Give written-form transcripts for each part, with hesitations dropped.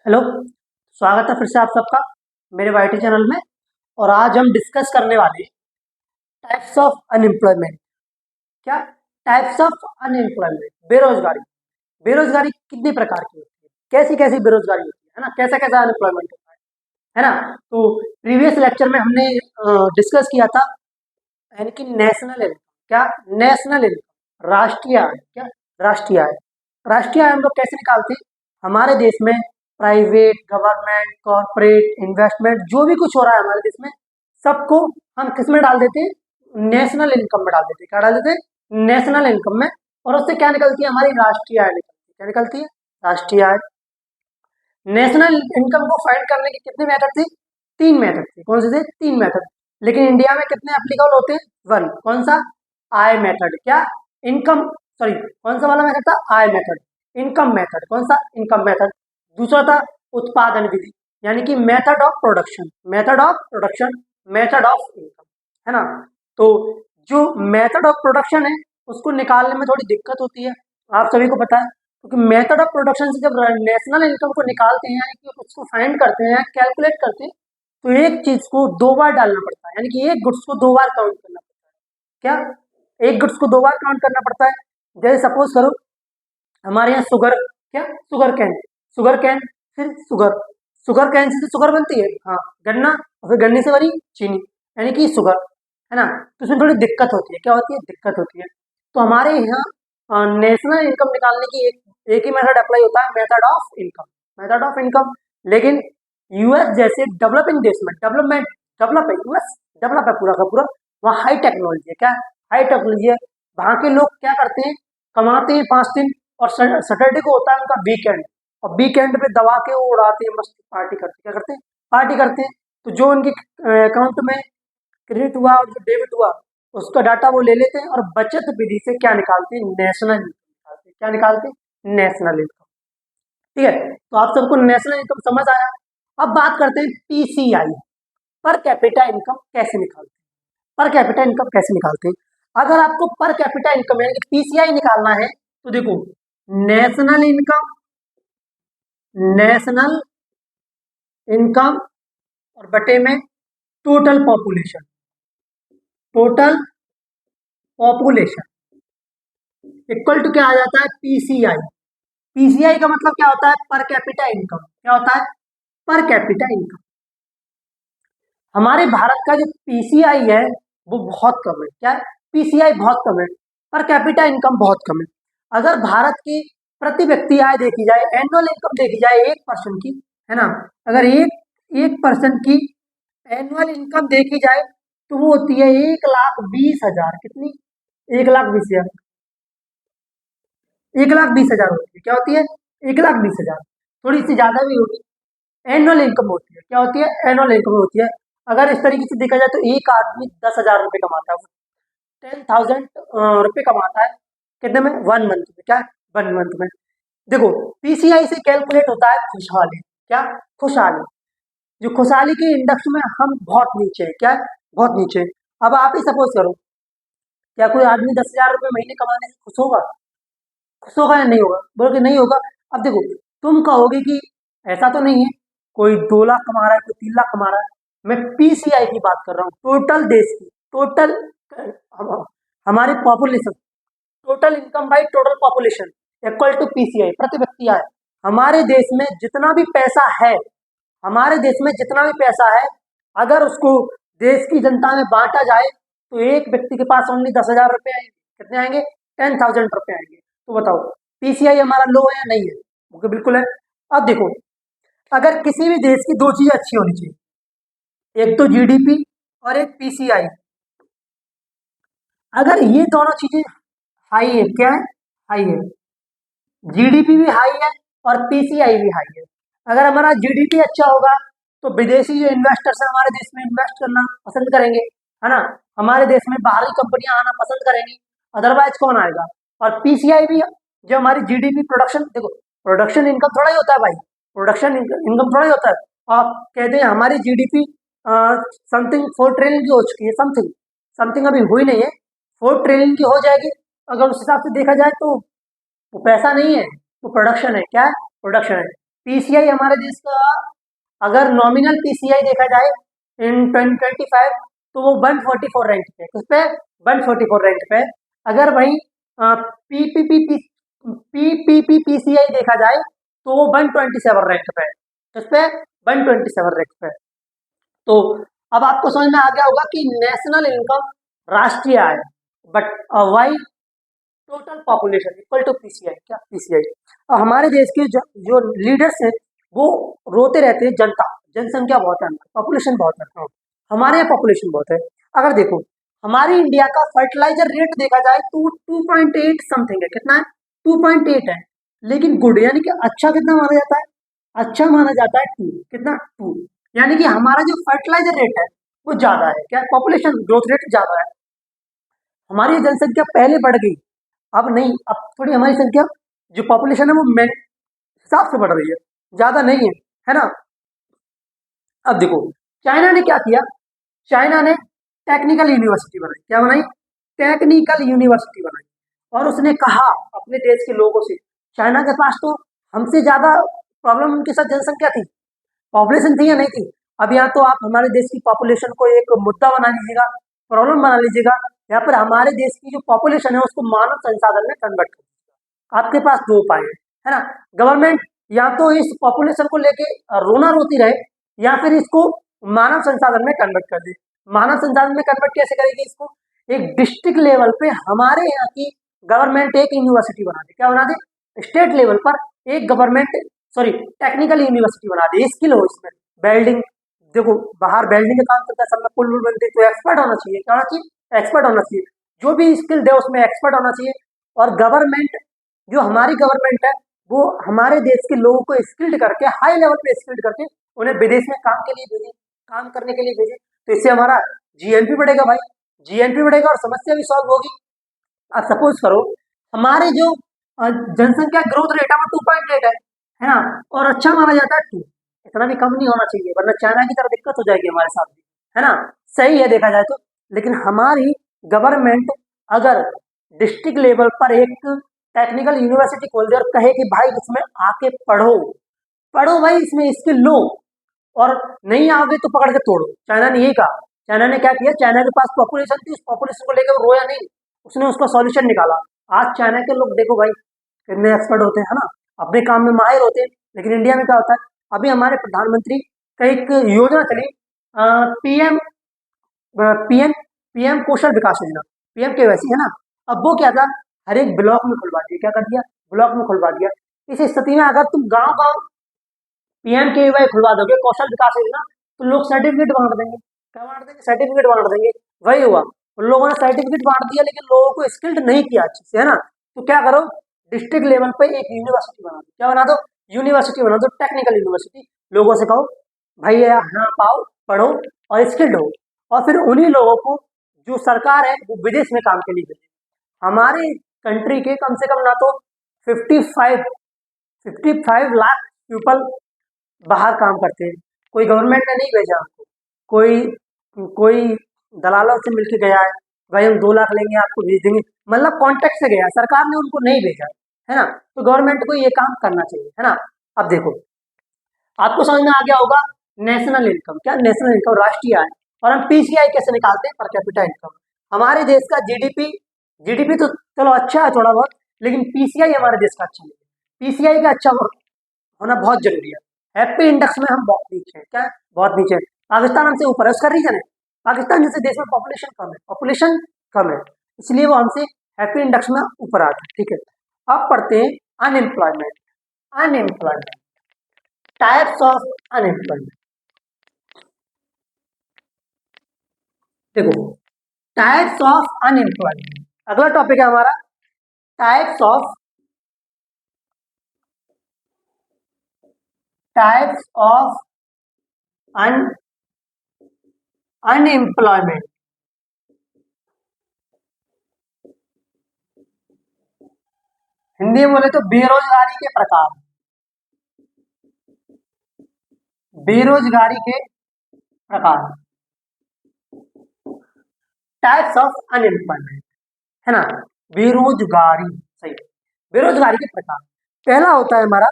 Hello. स्वागत है फिर से आप सबका मेरे वाईटी चैनल में। और आज हम डिस्कस करने वाले हैं टाइप्स ऑफ अनएम्प्लॉयमेंट। क्या? टाइप्स ऑफ अनएम्प्लॉयमेंट, बेरोजगारी। बेरोजगारी कितने प्रकार की होती है, कैसी कैसी बेरोजगारी होती है ना, कैसा कैसा अनएम्प्लॉयमेंट होता है ना। तो प्रीवियस लेक्चर में हमने डिस्कस किया था, यानी कि नेशनल इनकम। क्या? नेशनल इनकम, राष्ट्रीय आय। क्या? राष्ट्रीय आय। राष्ट्रीय आय हम लोग कैसे निकालते हैं? हमारे देश में प्राइवेट, गवर्नमेंट, कॉर्पोरेट, इन्वेस्टमेंट जो भी कुछ हो रहा है हमारे देश में, सबको हम किस में डाल देते हैं? नेशनल इनकम में डाल देते हैं। क्या डाल देते हैं? नेशनल इनकम में। और उससे क्या निकलती है? हमारी राष्ट्रीय आय निकलती है। क्या निकलती है? राष्ट्रीय आय। नेशनल इनकम को फाइंड करने के कितने मेथड थे? 3 मेथड थे। कौन से थे? 3 मेथड। लेकिन इंडिया में कितने एप्लीकेबल होते हैं? 1। कौन सा? आय मेथड। क्या? इनकम, सॉरी, कौन सा वाला मेथड था? आय मेथड। Income method. कौन सा? Income method. दूसरा था उत्पादन विधि, यानी कि method of production. Method of production, method of income, है ना। तो जो मेथड ऑफ प्रोडक्शन है उसको निकालने में थोड़ी दिक्कत होती है, आप सभी को पता है। क्योंकि मेथड ऑफ प्रोडक्शन से जब नेशनल इनकम को निकालते हैं, यानी कि उसको फाइंड करते हैं, कैलकुलेट करते हैं, तो एक चीज को 2 बार डालना पड़ता है, यानी कि एक गुड्स को 2 बार काउंट करना पड़ता है। क्या? एक गुड्स को 2 बार काउंट करना पड़ता है। जैसे सपोज करो हमारे यहाँ शुगर, क्या? शुगर कैन, शुगर कैन, फिर sugar, sugar can say sugar बनती है, हाँ, गन्ना, और फिर गन्ने से बनी चीनी, यानी कि शुगर, है ना। तो इसमें थोड़ी दिक्कत होती है। क्या होती है? दिक्कत होती है। तो हमारे यहाँ नेशनल इनकम निकालने की एक ही मेथड अप्लाई होता है, method of income. Method of income. लेकिन यूएस जैसे डेवलपिंग देश में, डेवलपमेंट, डेवलप है यूएस, डेवलप है पूरा का पूरा, वहाँ हाई टेक्नोलॉजी है। क्या? हाई टेक्नोलॉजी है। वहाँ के लोग क्या करते हैं? कमाते हैं 5 दिन, और सैटरडे को होता है उनका वीकेंड, और वीकेंड पे दबा के वो उड़ाते हैं, मस्त पार्टी करते हैं। क्या करते हैं? पार्टी करते हैं। तो जो उनके अकाउंट में क्रेडिट हुआ और जो डेबिट हुआ, उसका डाटा वो ले लेते हैं, और बचत विधि से क्या निकालते हैं? नेशनल इनकम निकालते हैं। क्या निकालते हैं? National income. ठीक है, तो आप सबको नेशनल इनकम समझ आया। अब बात करते हैं पीसीआई, पर कैपिटा इनकम कैसे निकालते हैं। पर कैपिटा इनकम कैसे निकालते हैं? अगर आपको पर कैपिटा इनकम यानी कि पीसीआई निकालना है, तो देखो, नेशनल इनकम, नेशनल इनकम और बटे में total population, total population equal to क्या आ जाता है? पीसीआई। पीसीआई का मतलब क्या होता है? Per capita income. क्या होता है? Per capita income. हमारे भारत का जो पीसीआई है वो बहुत कम है। क्या है? पीसीआई बहुत कम है, पर कैपिटा इनकम बहुत कम है। अगर भारत की प्रति व्यक्ति आय देखी जाए, एनुअल इनकम देखी जाए 1% की, है ना, अगर एक 1% की एनुअल इनकम देखी जाए, तो वो होती है 1,20,000। कितनी? 1,20,000। 1,20,000 होती है। क्या होती है? 1,20,000। थोड़ी सी ज्यादा भी होगी। एनुअल इनकम होती है। क्या होती है? एनुअल इनकम होती है। अगर इस तरीके से देखा जाए तो एक आदमी 10,000 रुपये कमाता है, 10,000 रुपये कमाता है, कितने में? 1 मंथ में। क्या? 1 मंथ में। देखो, पीसीआई से कैलकुलेट होता है खुशहाली। क्या? खुशहाली। जो खुशहाली के इंडेक्स में हम बहुत नीचे है। क्या है? बहुत नीचे है। अब आप ही सपोज करो, क्या कोई आदमी 10,000 रुपये महीने कमाने से खुश होगा? खुश होगा या नहीं होगा? बोलो कि नहीं होगा। अब देखो, तुम कहोगे कि ऐसा तो नहीं है, कोई 2 लाख कमा रहा है, कोई 3 लाख कमा रहा है। मैं पीसीआई की बात कर रहा हूँ, टोटल देश की, टोटल हमारी population, total income by total population equal to PCI, प्रति व्यक्ति आय। हमारे देश में जितना भी पैसा है, हमारे देश में जितना भी पैसा है, अगर उसको देश की जनता में बांटा जाए, तो एक व्यक्ति के पास ओनली 10,000 रुपये आएंगे। कितने आएंगे? 10,000 रुपये आएंगे। तो बताओ, पीसीआई हमारा लो है या नहीं है? ओके, बिल्कुल है। अब देखो, अगर किसी भी देश की 2 चीजें अच्छी होनी चाहिए, एक तो जीडीपी और एक पीसीआई। अगर ये दोनों चीजें हाई है, क्या है? हाई है, जीडीपी भी हाई है और पीसीआई भी हाई है। अगर हमारा जीडीपी अच्छा होगा, तो विदेशी जो इन्वेस्टर्स है हमारे देश में इन्वेस्ट करना पसंद करेंगे, है ना। हमारे देश में बाहरी कंपनियां आना पसंद करेंगी, अदरवाइज कौन आएगा? और पीसीआई भी, जो हमारी जीडीपी, प्रोडक्शन, देखो, प्रोडक्शन इनकम थोड़ा ही होता है भाई, प्रोडक्शन इनकम थोड़ा ही होता है। आप कहते हैं हमारी जीडीपी समथिंग 4 ट्रिलियन की हो चुकी है, समथिंग, समथिंग अभी हुई नहीं है, 4 ट्रिलियन की हो जाएगी। अगर उस हिसाब से देखा जाए तो वो पैसा नहीं है, वो प्रोडक्शन है। क्या है? प्रोडक्शन है। पीसीआई हमारे देश का, अगर नॉमिनल पीसीआई देखा जाए इन 2025, तो वो 144 रैंक पे, किस पे 144 रैंक पे। अगर भाई पीपीपी पीपीपी पीसीआई देखा जाए तो वो 127 रैंक पे, किस पे 127 रैंक पे। तो अब आपको समझ में आ गया होगा कि नेशनल इनकम राष्ट्रीय आय, but Y total population equal to PCI, क्या पीसीआई। और हमारे देश के जो लीडर्स हैं वो रोते रहते हैं, जनता जनसंख्या बहुत है, पॉपुलेशन बहुत है। हाँ, हमारे यहाँ पॉपुलेशन बहुत है। अगर देखो हमारी इंडिया का फर्टिलाइजर रेट देखा जाए तो 2.8 समथिंग है, कितना है 2.8 है। लेकिन गुड यानी कि अच्छा कितना माना जाता है, अच्छा माना जाता है 2, कितना 2, यानी कि हमारा जो फर्टिलाइजर रेट है वो ज्यादा है, क्या पॉपुलेशन ग्रोथ रेट ज्यादा है। हमारी जनसंख्या पहले बढ़ गई, अब नहीं, अब थोड़ी हमारी संख्या जो पॉपुलेशन है वो मेन हिसाब से बढ़ रही है, ज्यादा नहीं है ना। अब देखो चाइना ने क्या किया, चाइना ने टेक्निकल यूनिवर्सिटी बनाई, क्या बनाई, टेक्निकल यूनिवर्सिटी बनाई। और उसने कहा अपने देश के लोगों से, चाइना के पास तो हमसे ज्यादा प्रॉब्लम उनके साथ जनसंख्या थी, पॉपुलेशन थी या नहीं थी। अब यहाँ तो आप हमारे देश की पॉपुलेशन को एक मुद्दा बना लीजिएगा, प्रॉब्लम बना लीजिएगा, यहाँ पर हमारे देश की जो पॉपुलेशन है उसको मानव संसाधन में कन्वर्ट कर दीजिएगा। आपके पास दो उपाय है ना, गवर्नमेंट या तो इस पॉपुलेशन को लेके रोना रोती रहे, या फिर इसको मानव संसाधन में कन्वर्ट कर दे। मानव संसाधन में कन्वर्ट कैसे करेगी इसको, एक डिस्ट्रिक्ट लेवल पे हमारे यहाँ की गवर्नमेंट एक यूनिवर्सिटी बना दे, क्या बना दे, स्टेट लेवल पर एक गवर्नमेंट सॉरी टेक्निकल यूनिवर्सिटी बना दी, स्किल हो इसमें, वेल्डिंग, देखो बाहर वेल्डिंग का काम करता है, सब में पुल बनती है, तो एक्सपर्ट होना चाहिए, क्या होना चाहिए, एक्सपर्ट होना चाहिए, जो भी स्किल दे उसमें एक्सपर्ट होना चाहिए। और गवर्नमेंट, जो हमारी गवर्नमेंट है वो हमारे देश के लोगों को स्किल्ड करके, हाई लेवल पे स्किल्ड करके उन्हें विदेश में काम के लिए भेजे, काम करने के लिए भेजे, तो इससे हमारा जीएनपी बढ़ेगा भाई, जीएनपी बढ़ेगा और समस्या भी सॉल्व होगी। अब सपोज करो हमारे जो जनसंख्या ग्रोथ रेट है वो 2.8 है ना, और अच्छा माना जाता है 2, इतना भी कम नहीं होना चाहिए वरना चाइना की तरह दिक्कत हो जाएगी हमारे साथ भी, है ना, सही है देखा जाए तो। लेकिन हमारी गवर्नमेंट अगर डिस्ट्रिक्ट लेवल पर एक टेक्निकल यूनिवर्सिटी खोल दे और कहे कि भाई इसमें आके पढ़ो, पढ़ो भाई इसमें स्किल लो, और नहीं आओगे तो पकड़ के तोड़ो, चाइना ने यही कहा। चाइना ने क्या किया, चाइना के पास पॉपुलेशन थी, उस पॉपुलेशन को लेकर वो रोया नहीं, उसने उसका सॉल्यूशन निकाला। आज चाइना के लोग देखो भाई कितने एक्सपर्ट होते हैं, है ना, अपने काम में माहिर होते हैं। लेकिन इंडिया में क्या होता है, अभी हमारे प्रधानमंत्री का एक योजना चली, पीएम पीएम पीएम कौशल विकास योजना, पीएम के वैसी, है ना। अब वो क्या था, हर एक ब्लॉक में खुलवा दिया, क्या कर दिया, ब्लॉक में खुलवा दिया। इस स्थिति में अगर तुम गांव गांव पीएम के वाई खुलवा दोगे, कौशल विकास योजना, तो लोग सर्टिफिकेट बांट देंगे, क्या बांट देंगे, सर्टिफिकेट बांट देंगे। वही हुआ, उन लोगों ने सर्टिफिकेट बांट दिया लेकिन लोगों को स्किल्ड नहीं किया अच्छे से, है ना। तो क्या करो, डिस्ट्रिक्ट लेवल पे एक यूनिवर्सिटी बना दो, क्या बना दो, यूनिवर्सिटी बना दो, टेक्निकल यूनिवर्सिटी। लोगों से कहो भाई यहाँ पाओ, पढ़ो और स्किल्ड हो, और फिर उन्हीं लोगों को जो सरकार है वो विदेश में काम के लिए भेजे। हमारे कंट्री के कम से कम ना तो 55 लाख पीपल बाहर काम करते हैं, कोई गवर्नमेंट ने नहीं भेजा उनको, कोई कोई दलालों से मिलके गया है, भाई हम 2 लाख लेंगे आपको भेज देंगे, मतलब कॉन्ट्रैक्ट से गया, सरकार ने उनको नहीं भेजा, है ना। तो गवर्नमेंट को ये काम करना चाहिए, है ना। अब देखो आपको समझ में आ गया होगा नेशनल इनकम, क्या नेशनल इनकम राष्ट्रीय आय, और हम पीसीआई कैसे निकालते हैं, पर कैपिटा इनकम। हमारे देश का जीडीपी, जीडीपी तो चलो अच्छा है थोड़ा बहुत, लेकिन पीसीआई हमारे देश का अच्छा नहीं है, पीसीआई का अच्छा होना बहुत जरूरी है। हैप्पी इंडेक्स में हम बहुत नीचे हैं, क्या है? बहुत नीचे हैं। पाकिस्तान हमसे ऊपर है, उसका रीजन है पाकिस्तान जैसे देश में पॉपुलेशन कम है, पॉपुलेशन कम है, इसलिए वो हमसे हैप्पी इंडेक्स में ऊपर आता है, ठीक है। अब पढ़ते हैं unemployment, unemployment, types of unemployment. देखो टाइप्स ऑफ अनएम्प्लॉयमेंट, अगला टॉपिक है हमारा टाइप्स ऑफ अनएम्प्लॉयमेंट। हिंदी में बोले तो बेरोजगारी के प्रकार, बेरोजगारी के प्रकार, टाइप्स ऑफ अनएम्प्लॉयमेंट, है ना, बेरोजगारी, सही, बेरोजगारी के प्रकार। पहला होता है हमारा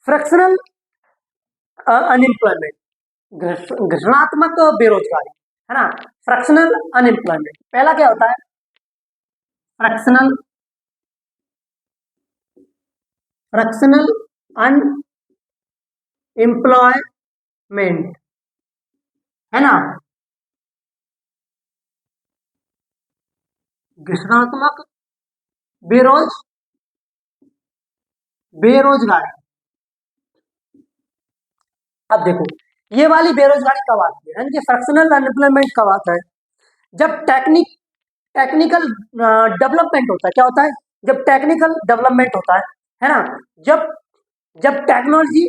फ्रैक्शनल अनएम्प्लॉयमेंट, घृणात्मक बेरोजगारी, है ना। फ्रैक्शनल अनएम्प्लॉयमेंट, पहला क्या होता है, फ्रैक्शनल फ्रैक्शनल अनएम्प्लॉयमेंट, है ना। घृणात्मक बेरोजगारी। अब देखो, ये वाली बेरोजगारी कब आती है, यानी कि फ्रैक्शनल अनएम्प्लॉयमेंट कब आता है, जब टेक्निकल डेवलपमेंट होता है। क्या होता है, जब टेक्निकल डेवलपमेंट होता है ना। जब जब टेक्नोलॉजी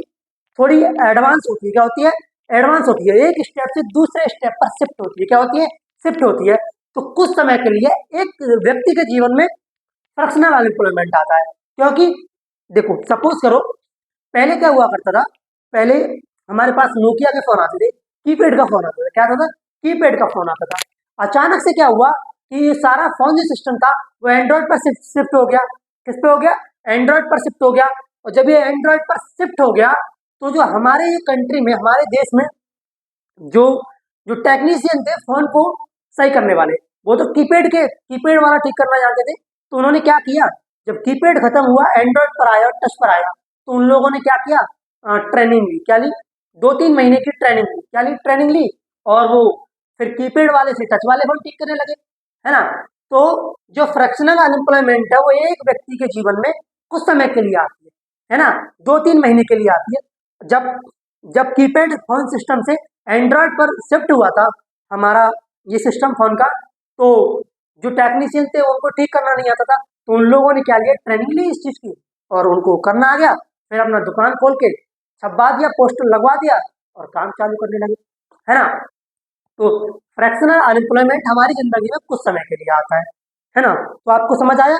थोड़ी एडवांस होती है, क्या होती है, एडवांस होती है, एक स्टेप से दूसरे स्टेप पर शिफ्ट होती है। क्या होती है, शिफ्ट होती है। तो कुछ समय के लिए एक व्यक्ति के जीवन में फ्रैक्शनल अनएम्प्लॉयमेंट आता है, क्योंकि देखो सपोज करो, पहले क्या हुआ करता था, पहले हमारे पास नोकिया के फोन आते थे, कीपैड का फोन आता था। क्या आता था, कीपैड का फोन आता था। अचानक से क्या हुआ कि ये सारा फोन जो सिस्टम था वो एंड्रॉइड पर शिफ्ट हो गया। किस पे हो गया, एंड्रॉइड पर शिफ्ट हो गया। और जब ये एंड्रॉइड पर शिफ्ट हो गया, तो जो हमारे ये कंट्री में, हमारे देश में जो जो टेक्नीशियन थे फोन को सही करने वाले, वो तो कीपैड वाला ठीक करना जानते थे। तो उन्होंने क्या किया, जब कीपैड खत्म हुआ, एंड्रॉइड पर आया और टच पर आया, तो उन लोगों ने क्या किया, ट्रेनिंग ली। क्या ली, 2-3 महीने की ट्रेनिंग ली। क्या ली, ट्रेनिंग ली। और वो फिर कीपैड वाले से टच वाले फोन ठीक करने लगे, है ना। तो जो फ्रैक्शनल अनएम्प्लॉयमेंट है वो एक व्यक्ति के जीवन में कुछ समय के लिए आती है ना, 2-3 महीने के लिए आती है। जब जब कीपैड फोन सिस्टम से एंड्रॉइड पर शिफ्ट हुआ था हमारा ये सिस्टम फोन का, तो जो टेक्नीशियन थे उनको ठीक करना नहीं आता था। तो उन लोगों ने क्या लिया, ट्रेनिंग ली इस चीज की, और उनको करना आ गया। फिर अपना दुकान खोल के छपवा दिया, पोस्टर लगवा दिया, और काम चालू करने लगे, है ना। तो फ्रैक्शनल अनएम्प्लॉयमेंट हमारी जिंदगी में कुछ समय के लिए आता है ना। तो आपको समझ आया,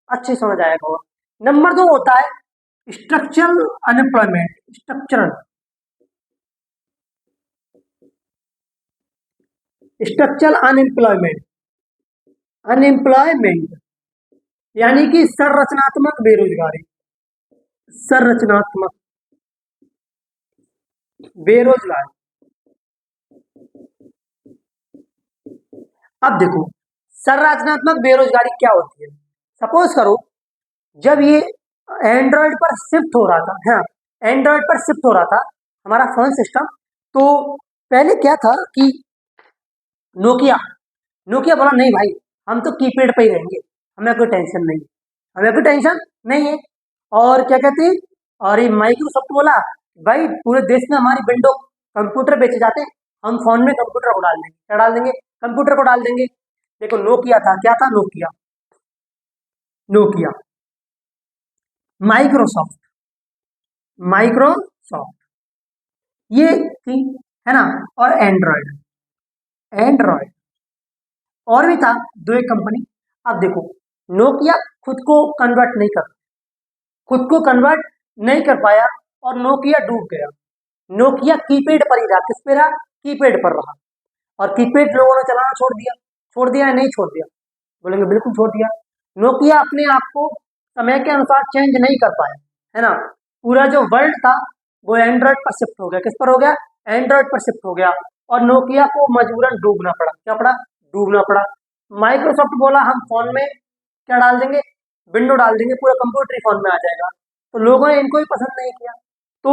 अच्छे से समझ आएगा। और नंबर 2 होता है स्ट्रक्चरल अनएम्प्लॉयमेंट। स्ट्रक्चरल अनएम्प्लॉयमेंट यानी कि संरचनात्मक बेरोजगारी। संरचनात्मक बेरोजगारी। अब देखो, संरचनात्मक बेरोजगारी क्या होती है। सपोज करो, जब ये एंड्रॉइड पर शिफ्ट हो रहा था, हाँ, एंड्रॉइड पर शिफ्ट हो रहा था हमारा फोन सिस्टम, तो पहले क्या था कि नोकिया नोकिया बोला नहीं भाई, हम तो कीपैड पे ही रहेंगे, हमें कोई टेंशन नहीं, हमें कोई टेंशन नहीं है। और क्या कहते हैं, और ये माइक्रोसॉफ्ट बोला भाई पूरे देश में हमारी विंडो कंप्यूटर बेचे जाते हैं, हम फोन में कंप्यूटर को डाल देंगे। क्या डाल देंगे, कंप्यूटर को डाल देंगे। देखो नोकिया था, क्या था, नोकिया, नोकिया, माइक्रोसॉफ्ट, माइक्रोसॉफ्ट, ये थी, है ना। और एंड्रॉइड, एंड्रॉइड और भी था, दो एक कंपनी। अब देखो, नोकिया खुद को कन्वर्ट नहीं कर खुद को कन्वर्ट नहीं कर पाया, और नोकिया डूब गया। नोकिया कीपैड पर ही रहा, किस पे रहा, कीपैड पर रहा। और कीपैड लोगों ने चलाना छोड़ दिया या नहीं छोड़ दिया, बोलेंगे बिल्कुल छोड़ दिया। नोकिया अपने आप को समय के अनुसार चेंज नहीं कर पाया, है ना। पूरा जो वर्ल्ड था वो एंड्रॉइड पर शिफ्ट हो गया। किस पर हो गया, एंड्रॉइड पर शिफ्ट हो गया। और नोकिया को मजबूरन डूबना पड़ा। क्या पड़ा, डूबना पड़ा। माइक्रोसॉफ्ट बोला हम फोन में क्या डाल देंगे, विंडो डाल देंगे, पूरा कंप्यूटर ही फोन में आ जाएगा। तो लोगों ने इनको ही पसंद नहीं किया। तो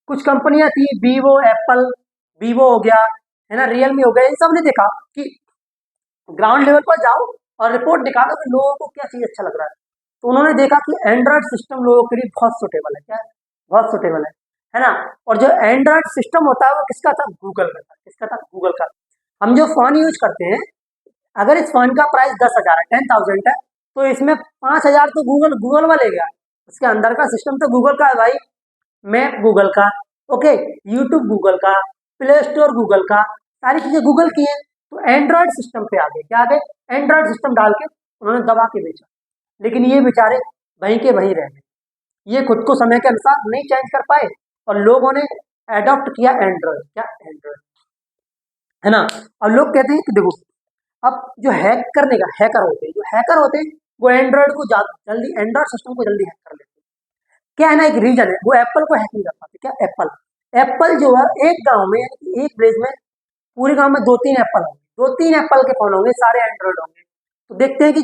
कुछ कंपनियां थी, वीवो, एप्पल, वीवो हो गया, है ना, रियलमी हो गया, इन सब ने देखा कि ग्राउंड लेवल पर जाओ और रिपोर्ट दिखाओ कि लोगों को क्या चीज अच्छा लग रहा है। तो उन्होंने देखा कि एंड्रॉइड सिस्टम लोगों के लिए बहुत सुटेबल है। क्या है, बहुत सुटेबल है ना। और जो एंड्रॉइड सिस्टम होता है वो किसका था, गूगल का था। किसका था, गूगल का। हम जो फोन यूज करते हैं, अगर इस फोन का प्राइस 10,000 है, 10,000 है, तो इसमें 5,000 तो गूगल गूगल वाले गया। इसके अंदर का सिस्टम तो गूगल का है भाई। मैप गूगल का, ओके, यूट्यूब गूगल का, प्ले स्टोर गूगल का, सारी चीजें गूगल की हैं। तो एंड्रॉइड सिस्टम पे आ गए, क्या आ गए, एंड्रॉइड सिस्टम डाल के उन्होंने दबा के बेचा। लेकिन ये बेचारे वहीं के वहीं रह गए, ये खुद को समय के अनुसार नहीं चेंज कर पाए, और लोगों ने एडॉप्ट किया एंड्रॉइड। क्या, एंड्रॉइड, है ना। और लोग कहते हैं कि देखो, अब जो हैक करने का हैकर होते हैं वो एंड्रॉइड को जल्दी, एंड्रॉइड सिस्टम को जल्दी हैक कर लेते हैं। क्या है ना, एक रीजन है, वो एप्पल को हैक नहीं कर पाते। क्या, एप्पल जो है एक गांव में, एक विलेज में पूरे गांव में 2-3 एप्पल होंगे, 2-3 एप्पल के फोन होंगे, सारे एंड्रॉइड होंगे। तो देखते हैं कि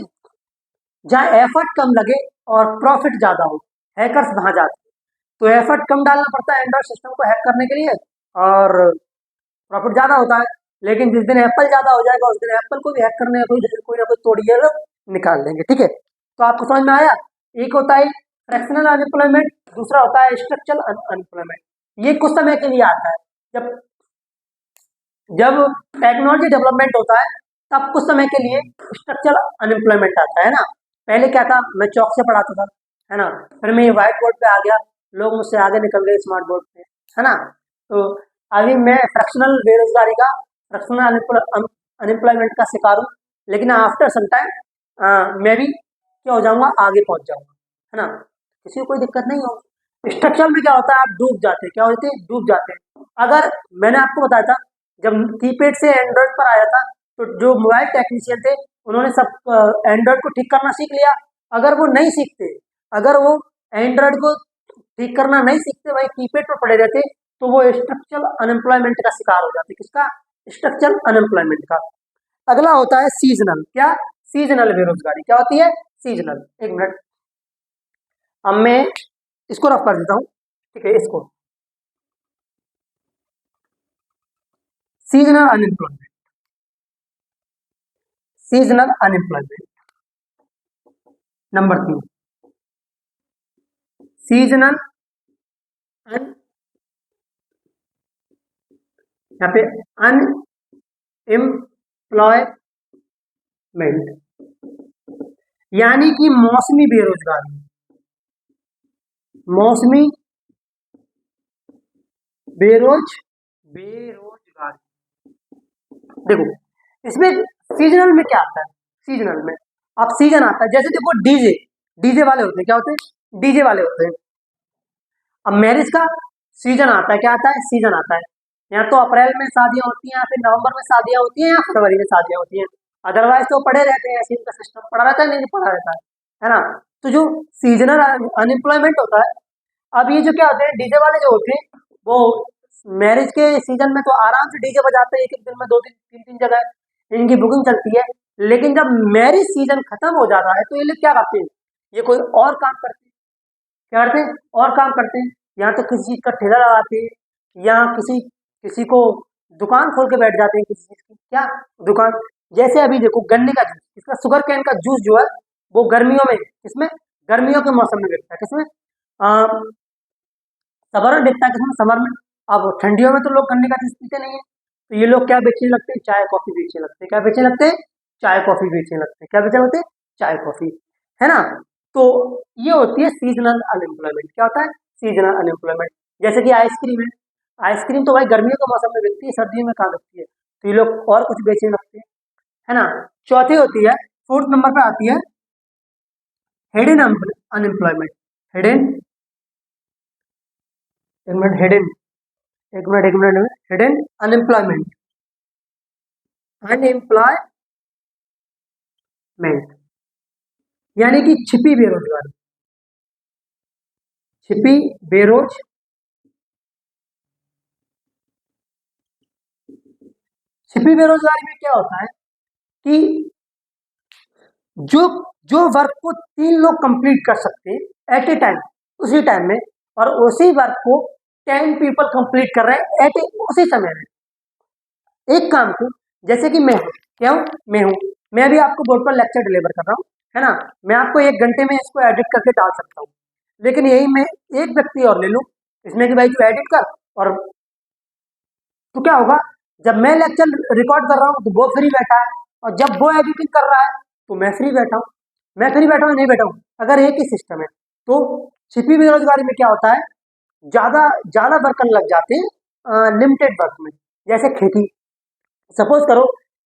जहाँ एफर्ट कम लगे और प्रॉफिट ज्यादा हो, हैकर्स वहां जाते हैं। तो एफर्ट कम डालना पड़ता है एंड्रॉइड सिस्टम को हैक करने के लिए, और प्रॉफिट ज्यादा होता है। लेकिन जिस दिन एप्पल ज्यादा हो जाएगा उस दिन एप्पल को भी हैक करने का कोई ना कोई तोड़िए लोग निकाल देंगे। ठीक है, तो आपको समझ में आया। एक होता है फ्रैक्शनल अनएम्प्लॉयमेंट, दूसरा होता है स्ट्रक्चरल अनएम्प्लॉयमेंट। ये कुछ समय के लिए आता है, जब जब टेक्नोलॉजी डेवलपमेंट होता है तब कुछ समय के लिए स्ट्रक्चरल अनएम्प्लॉयमेंट आता है ना। पहले क्या था, मैं चौक से पढ़ाता था, है ना, फिर मैं ये व्हाइट बोर्ड पे आ गया, लोग मुझसे आगे निकल गए स्मार्ट बोर्ड पे, है ना। तो अभी मैं फ्रैक्शनल बेरोजगारी का, फ्रैक्शनल अनएम्प्लॉयमेंट का शिकार हूँ। लेकिन आफ्टर सम टाइम मैं भी क्या हो जाऊंगा, आगे पहुंच जाऊंगा, है ना, किसी को कोई दिक्कत नहीं होगी। स्ट्रक्चर में क्या होता है, आप डूब जाते हैं, क्या होते हैं, डूब जाते हैं। अगर मैंने आपको बताया था जब कीपैड से एंड्रॉइड पर आया था, तो जो मोबाइल टेक्नीशियन थे उन्होंने सब एंड्रॉइड को ठीक करना सीख लिया। अगर वो नहीं सीखते, अगर वो एंड्रॉइड को ठीक करना नहीं सीखते, वही कीपैड पर पड़े रहते, तो वो स्ट्रक्चरल अनएम्प्लॉयमेंट का शिकार हो जाते। किसका, स्ट्रक्चरल अनएम्प्लॉयमेंट का। अगला होता है सीजनल, क्या, सीजनल बेरोजगारी। क्या होती है, सीजनल। एक मिनट, अब मैं इसको रफ कर देता हूँ, ठीक है, इसको seasonal unemployment, seasonal unemployment. Number 3, seasonal un, यहाँ पे अनएम्प्लॉयमेंट यानी कि मौसमी बेरोजगारी, मौसमी बेरोजगारी। देखो इसमें सीजनल में क्या आता है, सीजनल में अब सीजन आता है, जैसे देखो डीजे, डीजे वाले होते हैं, क्या होते हैं, डीजे वाले होते हैं। अब मैरिज का सीजन आता है, क्या आता है, सीजन आता है। या तो अप्रैल में शादियां होती हैं, या फिर नवंबर में शादियां होती हैं, या फरवरी में शादियां होती हैं। अदरवाइज तो पड़े रहते हैं, ऐसे इनका सिस्टम पड़ा रहता है, नहीं पड़ा रहता है ना। तो जो सीजनल अनएम्प्लॉयमेंट होता है, अब ये जो क्या होते हैं, डीजे वाले जो होते हैं, वो मैरिज के सीजन में तो आराम से डीजे बजाते हैं, एक एक दिन में 2-3 जगह इनकी बुकिंग चलती है। लेकिन जब मैरिज सीजन खत्म हो जाता है तो ये लोग क्या करते हैं, ये कोई और काम करते हैं। क्या करते हैं, और काम करते हैं। या तो किसी चीज का ठेला लगाते हैं, या किसी किसी को दुकान खोल के बैठ जाते हैं किसी चीज की, क्या, दुकान। जैसे अभी देखो गन्ने का जूस, इसका शुगर कैन का जूस जो है, वो गर्मियों में, इसमें गर्मियों के मौसम में बिकता है, किसमें, समर में बिकता है, किसमें, समर में। अब ठंडियों में तो लोग गन्ने का जूस पीते नहीं है, तो ये लोग क्या बेचने लगते हैं, चाय कॉफी बेचने लगते हैं। क्या बेचने लगते हैं, चाय कॉफी बेचने लगते हैं। क्या बेचने लगते हैं, चाय कॉफी, है ना। तो ये होती है सीजनल अनएम्प्लॉयमेंट। क्या होता है, सीजनल अनएम्प्लॉयमेंट। जैसे कि आइसक्रीम है, आइसक्रीम तो भाई गर्मियों के मौसम में बिकती है, सर्दियों में कहाँ बिकती है, तो ये लोग और कुछ बेचने लगते हैं, है ना। चौथी होती है, फोर्थ नंबर पे आती है हिडन अनएम्प्लॉयमेंट, हिडन, एक मिनट, हिडन, एक मिनट, हिडन अनएम्प्लॉयमेंट, अनएम्प्लॉयमेंट यानी कि छिपी बेरोजगारी, छिपी बेरोज, छिपी बेरोजगारी में क्या होता है कि जो जो वर्क को 3 लोग कंप्लीट कर सकते हैं एट ए टाइम, उसी टाइम में, और उसी वर्क को 10 पीपल कंप्लीट कर रहे हैं एट उसी समय में, एक काम को। जैसे कि मैं हूँ, क्या हूँ, मैं हूँ, मैं भी आपको बोर्ड पर लेक्चर डिलीवर कर रहा हूँ, है ना। मैं आपको 1 घंटे में इसको एडिट करके डाल सकता हूँ। लेकिन यही मैं एक व्यक्ति और ले लूँ इसमें कि भाई तू एडिट कर, और तो क्या होगा, जब मैं लेक्चर रिकॉर्ड कर रहा हूँ तो वो फ्री बैठा है, और जब वो एडिटिंग कर रहा है तो मैं फ्री बैठा हूँ। मैं फ्री बैठा हूँ, नहीं बैठा हूँ, अगर एक ही सिस्टम है। तो छिपी बेरोजगारी में क्या होता है, ज्यादा ज्यादा वर्कर लग जाते हैं लिमिटेड वर्क में। जैसे खेती, सपोज करो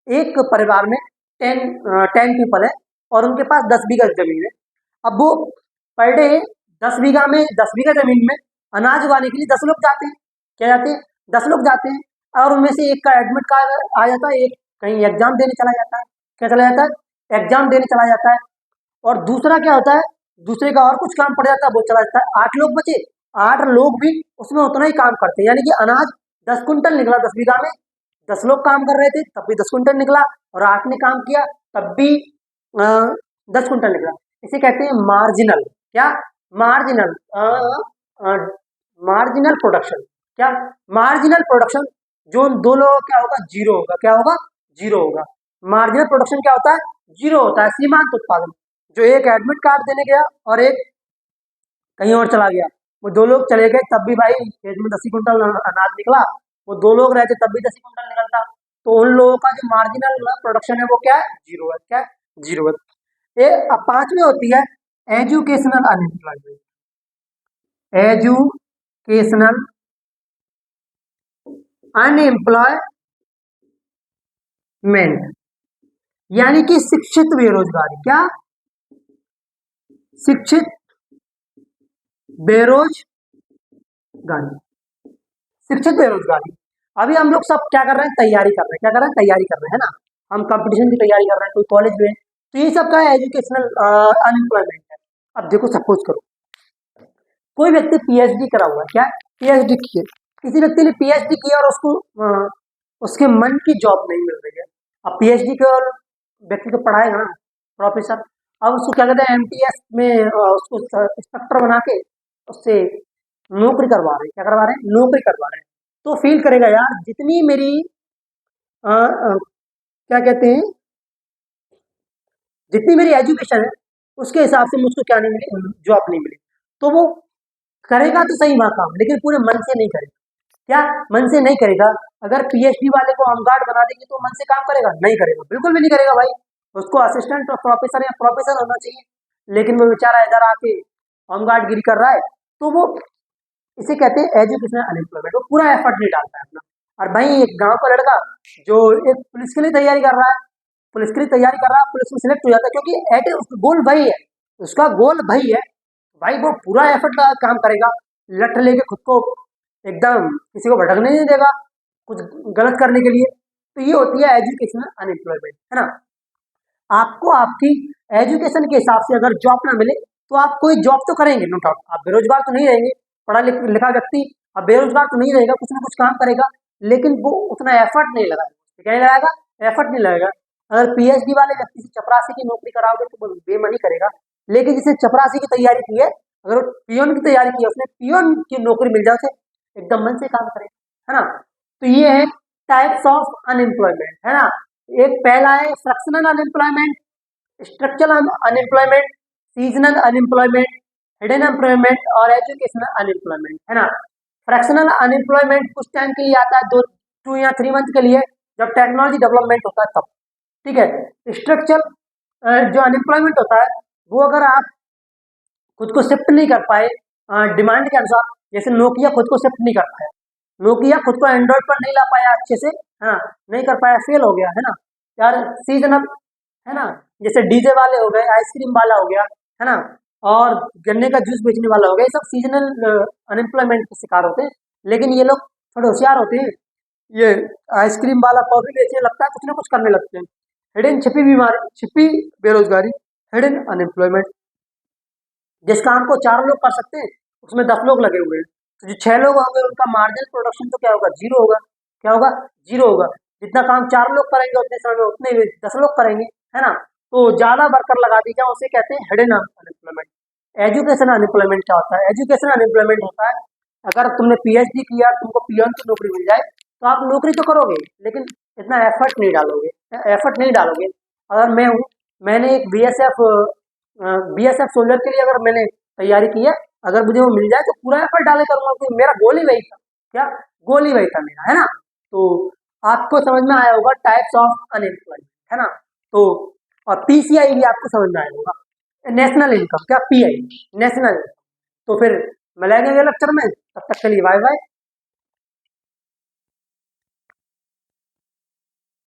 एक परिवार में 10 पीपल है, और उनके पास 10 बीघा जमीन है। अब वो पर डे 10 बीघा में, 10 बीघा जमीन में अनाज उगाने के लिए 10 लोग जाते हैं। क्या जाते हैं, 10 लोग जाते हैं, और उनमें से एक का एडमिट कार्ड आ जाता है, एक कहीं एग्जाम देने चला जाता है। क्या चला जाता है, एग्जाम देने चला जाता है। और दूसरा क्या होता है, दूसरे का और कुछ काम पड़ जाता है, वो चला जाता है। 8 लोग बचे, 8 लोग भी उसमें उतना ही काम करते हैं, यानी कि अनाज 10 कुंटल निकला 10 बीघा में, 10 लोग काम कर रहे थे तब भी 10 कुंटल निकला, और 8 ने काम किया तब भी 10 कुंटल निकला। इसे कहते हैं मार्जिनल, क्या, मार्जिनल, मार्जिनल प्रोडक्शन। क्या, मार्जिनल प्रोडक्शन, जो दो लोगों क्या होगा, जीरो होगा, क्या होगा, जीरो होगा। मार्जिनल प्रोडक्शन क्या होता है, जीरो होता है। सीमांत उत्पादन, जो एक एडमिट कार्ड देने गया और एक कहीं और चला गया, वो दो लोग चले गए तब भी भाई खेत में 10 कुंटल अनाज निकला, वो दो लोग रहते तब भी 10 कुंटल निकलता। तो उन लोगों का जो मार्जिनल प्रोडक्शन है वो क्या है, जीरो है, क्या है, जीरो है। अब 5वीं होती है एजुकेशनल अनएम्प्लॉयमेंट। एजुकेशनल अनएम्प्लॉयमेंट यानी कि शिक्षित बेरोजगारी। क्या, शिक्षित बेरोजगारी, शिक्षित बेरोजगारी। अभी हम लोग सब क्या कर रहे हैं, तैयारी कर रहे हैं, क्या कर रहे हैं, तैयारी कर रहे हैं, है ना। हम कंपटीशन की तैयारी कर रहे हैं, कोई कॉलेज में, तो ये सब का एजुकेशनल अनएम्प्लॉयमेंट है। अब देखो सपोज करो कोई व्यक्ति पीएचडी करा हुआ है, क्या, पीएचडी किए, किसी व्यक्ति ने पीएचडी किया और उसको उसके मन की जॉब नहीं मिल रही है। अब पीएचडी के और व्यक्ति को पढ़ाएगा ना प्रोफेसर, अब उसको क्या कहते हैं, एमटीएस में उसको इंस्ट्रक्टर बना के उससे नौकरी करवा रहे हैं, क्या करवा रहे हैं, नौकरी करवा रहे हैं। तो फील करेगा यार जितनी मेरी क्या कहते हैं, जितनी मेरी एजुकेशन है उसके हिसाब से मुझको क्या नहीं मिली, जॉब नहीं मिली। तो वो करेगा तो सही वहाँ काम, लेकिन पूरे मन से नहीं करेगा। क्या, मन से नहीं करेगा। अगर पीएचडी वाले को होमगार्ड बना देंगे तो मन से काम करेगा, नहीं करेगा, बिल्कुल भी नहीं करेगा भाई। उसको असिस्टेंट प्रोफेसर या प्रोफेसर होना चाहिए, लेकिन वो बेचारा इधर आके होमगार्ड गिरी कर रहा है। तो वो, इसे कहते हैं एजुकेशनल अनएम्प्लॉयमेंट। वो पूरा एफर्ट नहीं डालता है अपना। और भाई एक गांव का लड़का जो एक पुलिस के लिए तैयारी कर रहा है, पुलिस के लिए तैयारी कर रहा है, पुलिस में सिलेक्ट हो जाता है, क्योंकि एट उसका गोल वही है, उसका गोल वही है भाई। वो पूरा एफर्ट काम करेगा, लठ लेके खुद को एकदम किसी को भटकने नहीं देगा कुछ गलत करने के लिए। तो ये होती है एजुकेशनल अनएम्प्लॉयमेंट, है ना। आपको आपकी एजुकेशन के हिसाब से अगर जॉब ना मिले तो आप कोई जॉब तो करेंगे, नो डाउट। आप बेरोजगार तो नहीं रहेंगे, पढ़ा लिखा व्यक्ति अब बेरोजगार तो नहीं रहेगा, कुछ ना कुछ काम करेगा, लेकिन वो उतना एफर्ट नहीं लगाएगा। क्या नहीं लगाएगा, एफर्ट नहीं लगाएगा। अगर पीएचडी वाले व्यक्ति से चपरासी की नौकरी कराओगे तो वो बेमनी करेगा, लेकिन जिसने चपरासी की तैयारी की है, अगर पियोन की तैयारी की है, उसने पियोन की नौकरी मिल जाए उसे एकदम मन से काम करेगा, है ना। तो ये है टाइप्स ऑफ अनएम्प्लॉयमेंट, है ना। एक पहला है fractional unemployment, structural unemployment, seasonal unemployment, hidden employment और एजुकेशनल अनएम्प्लॉयमेंट, है ना। फ्रैक्शनल अनएम्प्लॉयमेंट कुछ टाइम के लिए आता है, 2 या 3 मंथ के लिए, जब टेक्नोलॉजी डेवलपमेंट होता है तब, ठीक है। स्ट्रक्चरल जो अनएम्प्लॉयमेंट होता है वो अगर आप खुद को शिफ्ट नहीं कर पाए डिमांड के अनुसार, जैसे नोकिया खुद को शिफ्ट नहीं कर पाया, नोकिया खुद को एंड्रॉइड पर नहीं ला पाया अच्छे से, हाँ नहीं कर पाया, फेल हो गया, है ना यार। सीजनल, है ना, जैसे डीजे वाले हो गए, आइसक्रीम वाला हो गया, है ना, और गन्ने का जूस बेचने वाला हो गया, ये सब सीजनल अनएम्प्लॉयमेंट के शिकार होते हैं। लेकिन ये लोग थोड़े होशियार होते हैं, ये आइसक्रीम वाला कॉफी बेचने लगता है, कुछ ना कुछ करने लगते हैं। हिडन, छिपी बीमारी, छिपी बेरोजगारी, हिडन अनएम्प्लॉयमेंट। जिस काम को 4 लोग कर सकते हैं उसमें 10 लोग लगे हुए हैं, तो जो 6 लोग होंगे उनका मार्जिनल प्रोडक्शन तो क्या होगा, जीरो होगा, क्या होगा, जीरो होगा। जितना काम 4 लोग करेंगे उतने समय में उतने 10 लोग करेंगे, है ना। तो ज्यादा वर्कर लगा दी जाए उसे कहते हैं हिडन अनएम्प्लॉयमेंट। एजुकेशन अनएम्प्लॉयमेंट क्या होता है, एजुकेशन अनएम्प्लॉयमेंट होता है अगर तुमने पीएचडी किया, तुमको पीएन की नौकरी मिल जाए तो आप नौकरी तो करोगे, लेकिन इतना एफर्ट नहीं डालोगे, एफर्ट नहीं डालोगे। अगर मैं हूँ, मैंने एक बीएसएफ सोल्जर के लिए अगर मैंने तैयारी की है, अगर मुझे वो मिल जाए तो पूरा एफर्ट डाले करूंगा, क्योंकि मेरा गोल ही वही था, क्या, गोल ही वही था मेरा, है ना। तो आपको समझ में आया होगा टाइप्स ऑफ अनएम्प्लॉयमेंट, है ना। तो और पीसीआई भी आपको समझ में आया होगा, नेशनल इनकम, क्या, पीआई, नेशनल। तो फिर मिलेंगे अगले लेक्चर में, तब तक के लिए बाय बाय।